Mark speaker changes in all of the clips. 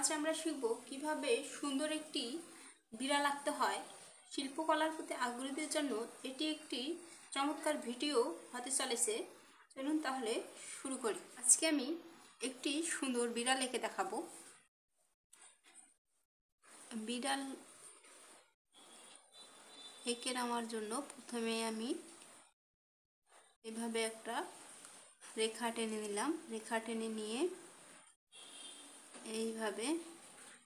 Speaker 1: আজ আমরা শিখব কিভাবে সুন্দর একটি বিড়াল আঁকতে হয়। শিল্পকলার প্রতি আগ্রহীদের জন্য এটি একটি চমৎকার ভিডিও হতে চলেছে। চলুন তাহলে শুরু করি। আজকে আমি একটি সুন্দর বিড়াল এঁকে দেখাবো। বিড়াল এঁকে নেওয়ার জন্য প্রথমে আমি এভাবে একটা রেখা টেনে নিলাম। রেখা টেনে নিয়ে এইভাবে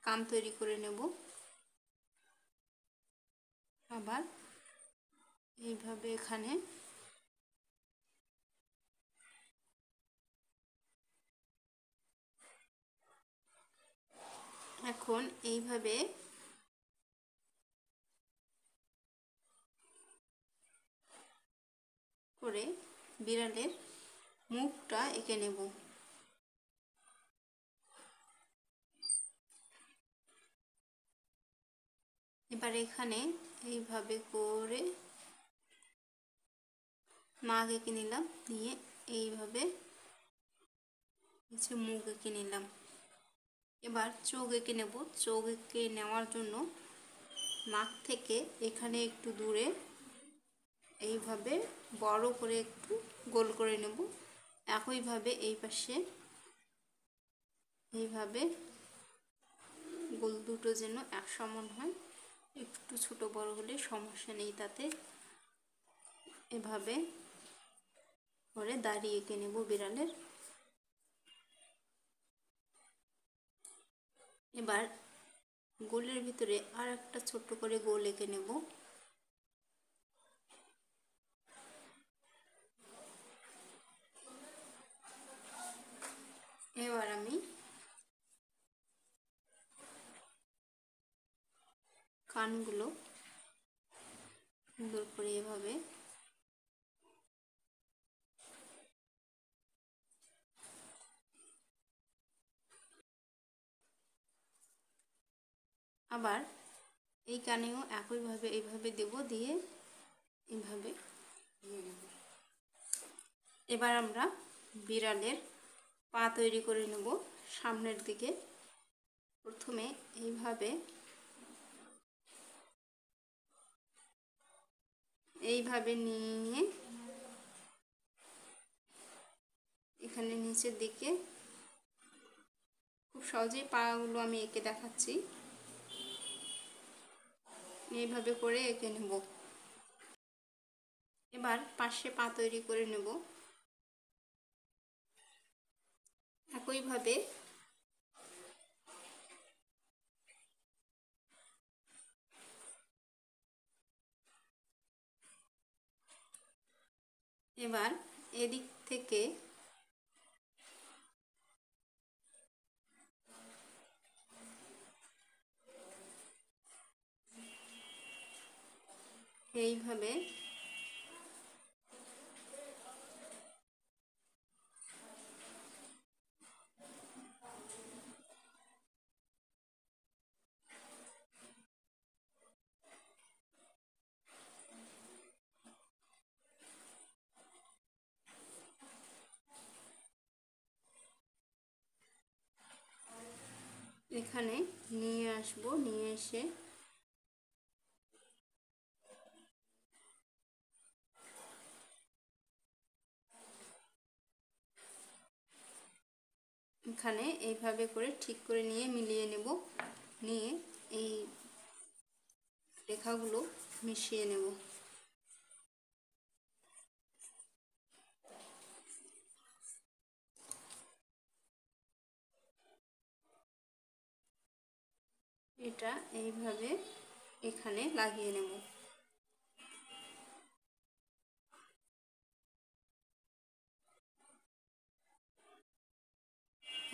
Speaker 1: কাম তৈরি করে নেব। আবার এইভাবে এখানে এখন এইভাবে করে বিড়ালের মুখটা এঁকে নেব। এবার এখানে এইভাবে করে নাক এঁকে নিলাম, নিয়ে এইভাবে কিছু মুখ এঁকে নিলাম। এবার চোখ এঁকে নেব। চোখ এঁকে নেওয়ার জন্য নাক থেকে এখানে একটু দূরে এইভাবে বড় করে একটু গোল করে নেব। একইভাবে এই পাশে এইভাবে গোল দুটো যেন এক সমান হয়, একটু ছোট বড় হলে সমস্যা নেই তাতে। এভাবে করে দাঁড়িয়ে এঁকে নেব বিড়ালের। এবার গোলের ভিতরে আর একটা ছোট্ট করে গোল এঁকে নেব। এবার আমি কানগুলো সুন্দর করে এভাবে আবার এই কানেও একইভাবে এইভাবে দেব, দিয়ে এইভাবে এবার আমরা বিড়ালের পা তৈরি করে নেব সামনের দিকে। প্রথমে এইভাবে নিয়ে এখানে নিচের দিকে খুব সহজেই পাগুলো আমি এঁকে দেখাচ্ছি। এইভাবে করে এঁকে নেব। এবার পাশে পা তৈরি করে নেব। একইভাবে এবার এদিক থেকে এইভাবে এখানে নিয়ে আসব। নিয়ে এসে এখানে এইভাবে করে ঠিক করে নিয়ে মিলিয়ে নেব। নিয়ে এই রেখাগুলো মিশিয়ে নেব। এটা এইভাবে এখানে লাগিয়ে নেব।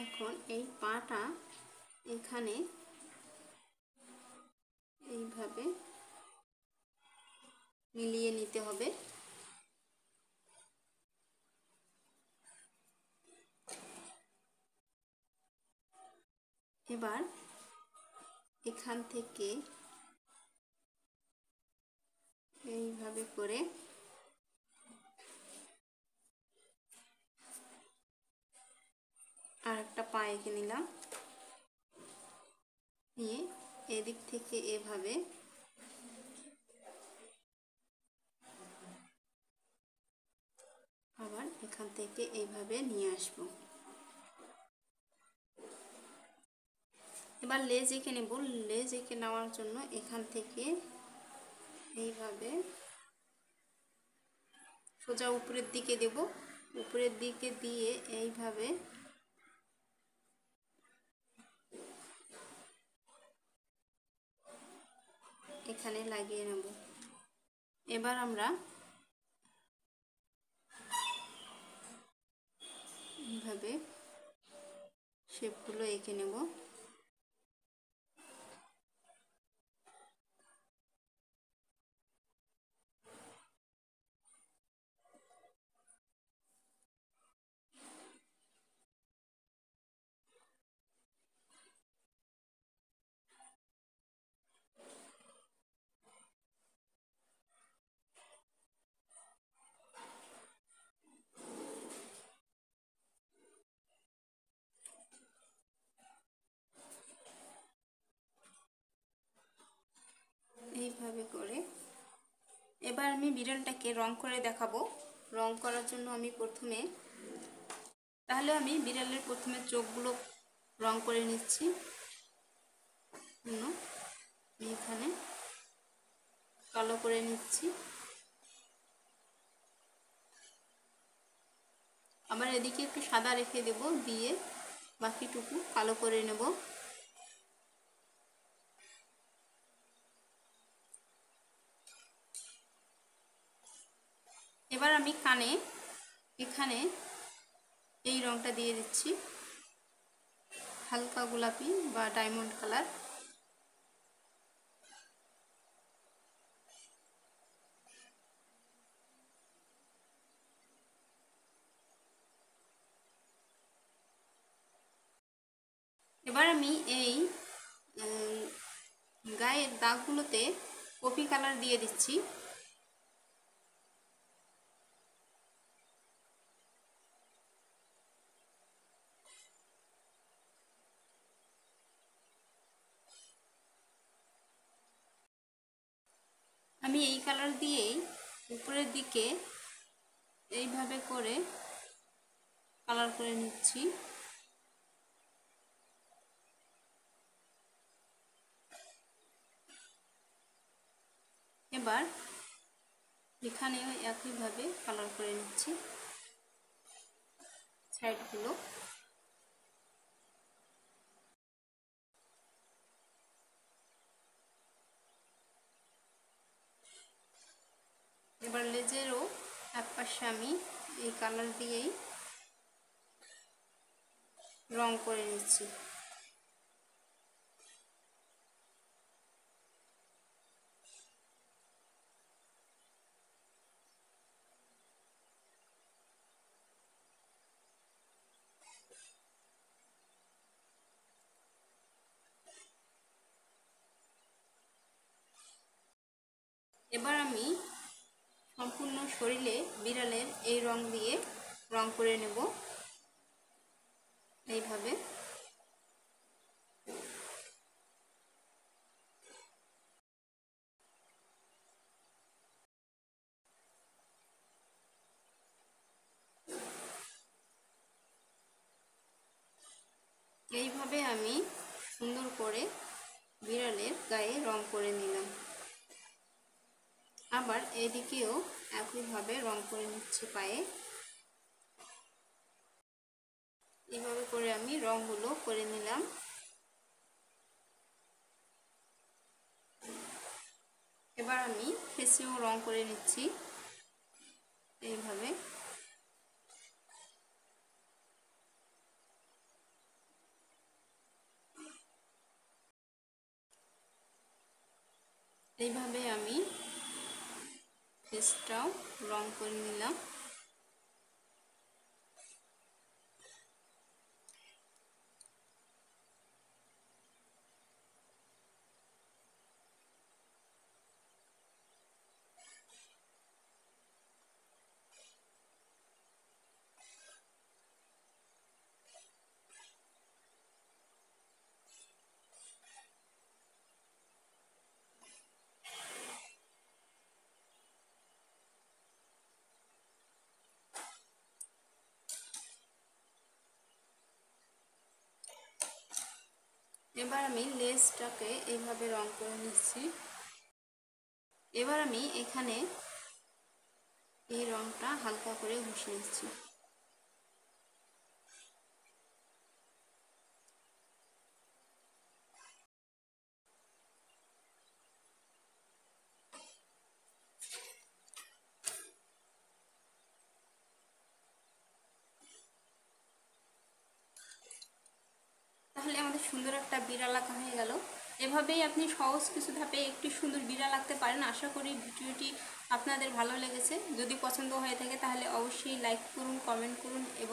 Speaker 1: এখন এই পাটা এখানে এইভাবে মিলিয়ে নিতে হবে। এবার এখান থেকে এইভাবে করে আর একটা পা এঁকে নিলাম। নিয়ে এদিক থেকে এভাবে আবার এখান থেকে এইভাবে নিয়ে আসব। এবার লেজ এঁকে নেব। লেজ এঁকে নেওয়ার জন্য এখান থেকে এইভাবে সোজা উপরের দিকে দেব। উপরের দিকে দিয়ে এইভাবে এখানে লাগিয়ে নেব। এবার আমরা এইভাবে শেপগুলো এঁকে নেব। এইভাবে করে এবার আমি বিড়ালটাকে রং করে দেখাবো। রং করার জন্য আমি বিড়ালের প্রথমে চোখগুলো রং করে নিচ্ছি। এখানে কালো করে নিচ্ছি। আবার এদিকে একটু সাদা রেখে দেব, দিয়ে বাকিটুকু কালো করে নেব। এবার আমি কানে এখানে এই রংটা দিয়ে দিচ্ছি, হালকা গোলাপি বা ডায়মন্ড কালার। এবার আমি এই গায়ের দাগগুলোতে কফি কালার দিয়ে দিচ্ছি। আমি এই কালার দিয়েই উপরের দিকে এইভাবে করে কালার করে নিচ্ছি। এবার এখানেও একইভাবে কালার করে নিচ্ছি সাইডগুলো। এবার লেজেরও এক পাশে আমি এই কালার দিয়েই রং করে নিচ্ছি। এবার আমি সম্পূর্ণ শরীরে বিড়ালের এই রং দিয়ে রং করে নেব এইভাবে। এইভাবে আমি সুন্দর করে বিড়ালের গায়ে রং করে নিলাম। আবার এদিকেও একইভাবে রং করে নিচ্ছি পায়ে। এইভাবে করে আমি রংগুলো করে নিলাম। এবার আমি ফেসেও রং করে নিচ্ছি এইভাবে। এইভাবে আমি ফেসটাও রং করে নিলাম। এবার আমি লেজটাকে এইভাবে রং করে নিচ্ছি। এবার আমি এখানে এই রংটা হালকা করে ঘষে নিচ্ছি। তাহলে আমাদের সুন্দর একটা বিড়াল আঁকা হয়ে গেল। এভাবেই আপনি সহজ কিছু ধাপে একটি সুন্দর বিড়াল আঁকতে পারেন। আশা করি ভিডিওটি আপনাদের ভালো লেগেছে। যদি পছন্দ হয়ে থাকে তাহলে অবশ্যই লাইক করুন, কমেন্ট করুন এবং